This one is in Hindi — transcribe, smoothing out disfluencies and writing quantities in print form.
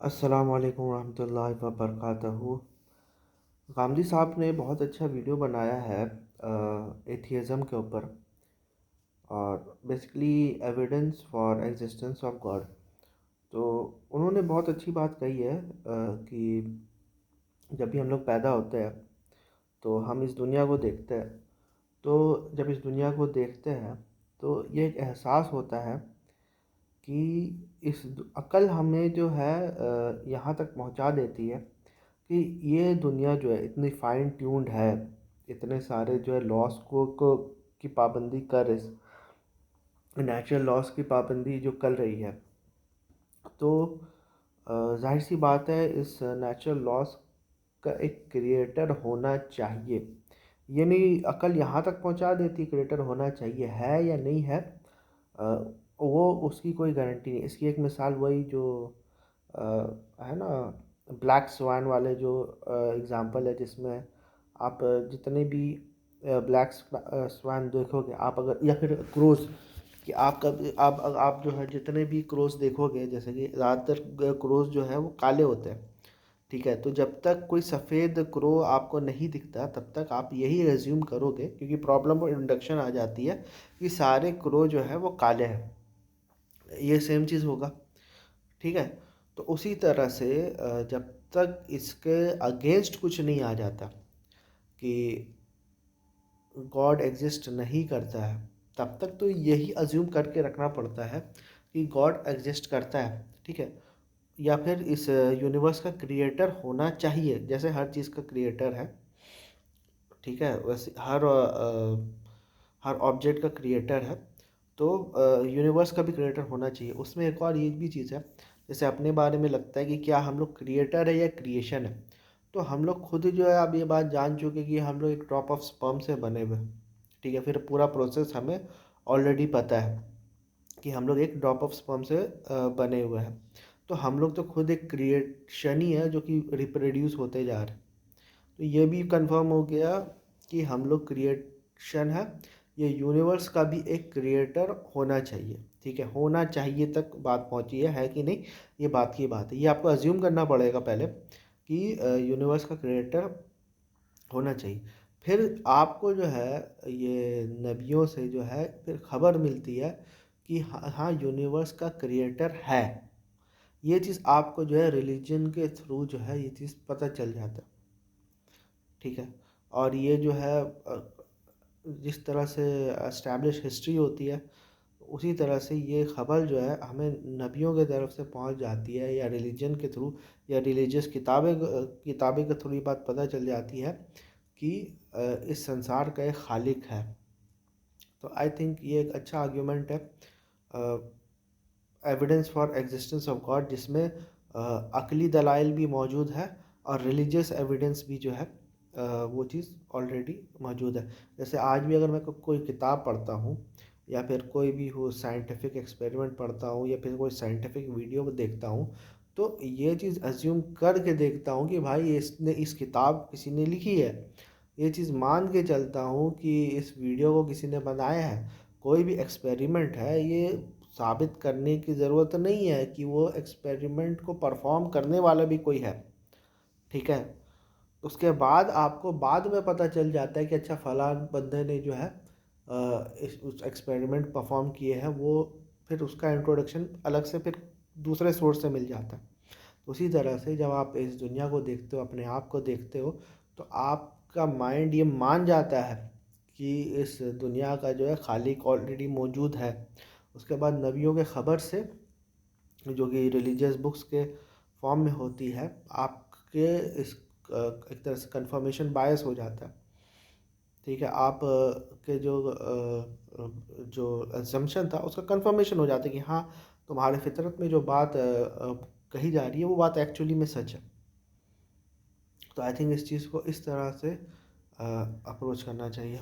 अस्सलाम वालेकुम रहमतुल्लाहि व बरकातहू। गांधी साहब ने बहुत अच्छा वीडियो बनाया है एथियज़म के ऊपर, और basically evidence for existence of God. तो उन्होंने बहुत अच्छी बात कही है कि जब भी हम लोग पैदा होते हैं तो हम इस दुनिया को देखते हैं। तो जब इस दुनिया को देखते हैं तो ये एक एहसास होता है कि अक्ल हमें जो है यहाँ तक पहुँचा देती है कि ये दुनिया जो है इतनी फाइन ट्यून्ड है, इतने सारे जो है लॉस को की पाबंदी कर, इस नेचुरल लॉस की पाबंदी जो कर रही है। तो जाहिर सी बात है इस नेचुरल लॉस का एक क्रिएटर होना चाहिए। ये नहीं अकल यहाँ तक पहुँचा देती क्रिएटर होना चाहिए है या नहीं है, अ, वो उसकी कोई गारंटी नहीं। इसकी एक मिसाल वही जो अ, है ना, ब्लैक स्वान वाले जो एग्ज़ाम्पल है, जिसमें आप जितने भी ब्लैक स्वान देखोगे आप, अगर या फिर क्रोज़, कि आप कभी आप जो है जितने भी क्रोज़ देखोगे, जैसे कि ज़्यादातर क्रोज़ जो है वो काले होते हैं। ठीक है, तो जब तक कोई सफ़ेद क्रो आपको नहीं दिखता तब तक आप यही रेज्यूम करोगे, क्योंकि प्रॉब्लम और इंडक्शन आ जाती है कि सारे क्रो जो है वो काले हैं। ये सेम चीज़ होगा। ठीक है, तो उसी तरह से जब तक इसके अगेंस्ट कुछ नहीं आ जाता कि गॉड एग्जिस्ट नहीं करता है, तब तक तो यही अज्यूम करके रखना पड़ता है कि गॉड एग्जिस्ट करता है। ठीक है, या फिर इस यूनिवर्स का क्रिएटर होना चाहिए, जैसे हर चीज़ का क्रिएटर है। ठीक है, वैसे हर ऑब्जेक्ट का क्रिएटर है, तो यूनिवर्स का भी क्रिएटर होना चाहिए। उसमें एक और ये भी चीज़ है, जैसे अपने बारे में लगता है कि क्या हम लोग क्रिएटर है या क्रिएशन है। तो हम लोग खुद जो है अब ये बात जान चुके कि हम लोग एक ड्रॉप ऑफ स्पर्म से बने हुए हैं। ठीक है, फिर पूरा प्रोसेस हमें ऑलरेडी पता है कि हम लोग एक ड्रॉप ऑफ स्पर्म से बने हुए हैं। तो हम लोग तो खुद एक क्रिएशन ही है जो कि रिप्रोड्यूस होते जा रहे हैं। तो ये भी कंफर्म हो गया कि हम लोग क्रिएशन है। ये यूनिवर्स का भी एक क्रिएटर होना चाहिए। ठीक है, होना चाहिए तक बात पहुंची है कि नहीं, ये बात की बात है। ये आपको अज्यूम करना पड़ेगा पहले कि यूनिवर्स का क्रिएटर होना चाहिए। फिर आपको जो है ये नबियों से जो है फिर खबर मिलती है कि हाँ हाँ यूनिवर्स का क्रिएटर है। ये चीज़ आपको जो है रिलीजन के थ्रू जो है ये चीज़ पता चल जाता है। ठीक है, और ये जो है जिस तरह से एस्टैब्लिश हिस्ट्री होती है, उसी तरह से ये खबर जो है हमें नबियों के तरफ से पहुंच जाती है, या रिलीजन के थ्रू या रिलीजियस किताबें के थ्रू ये बात पता चल जाती है कि इस संसार का एक खालिक है। तो आई थिंक ये एक अच्छा आर्ग्यूमेंट है, evidence for existence of God, जिसमें अकली दलाइल भी मौजूद है और रिलीजियस एविडेंस भी जो है वो चीज़ ऑलरेडी मौजूद है। जैसे आज भी अगर मैं कोई किताब पढ़ता हूँ, या फिर कोई भी हो साइंटिफिक एक्सपेरिमेंट पढ़ता हूँ, या फिर कोई साइंटिफिक वीडियो को देखता हूँ, तो ये चीज़ अज्यूम करके देखता हूँ कि भाई इसने इस किताब किसी ने लिखी है। ये चीज़ मान के चलता हूँ कि इस वीडियो को किसी ने बनाया है। कोई भी एक्सपेरिमेंट है, ये साबित करने की ज़रूरत नहीं है कि वो एक्सपेरिमेंट को परफॉर्म करने वाला भी कोई है। ठीक है, उसके बाद आपको बाद में पता चल जाता है कि अच्छा फलां बंदे ने जो है उस एक्सपेरिमेंट परफॉर्म किए हैं, वो फिर उसका इंट्रोडक्शन अलग से फिर दूसरे सोर्स से मिल जाता है। उसी तरह से जब आप इस दुनिया को देखते हो, अपने आप को देखते हो, तो आपका माइंड ये मान जाता है कि इस दुनिया का जो है खालिक ऑलरेडी मौजूद है। उसके बाद नबियों के ख़बर से, जो कि रिलीजियस बुक्स के फॉर्म में होती है, आपके इस एक तरह से कंफर्मेशन बायस हो जाता है। ठीक है, आप के जो असम्पशन था उसका कंफर्मेशन हो जाता है कि हाँ, तुम्हारे फितरत में जो बात कही जा रही है वो बात एक्चुअली में सच है। तो आई थिंक इस चीज़ को इस तरह से अप्रोच करना चाहिए।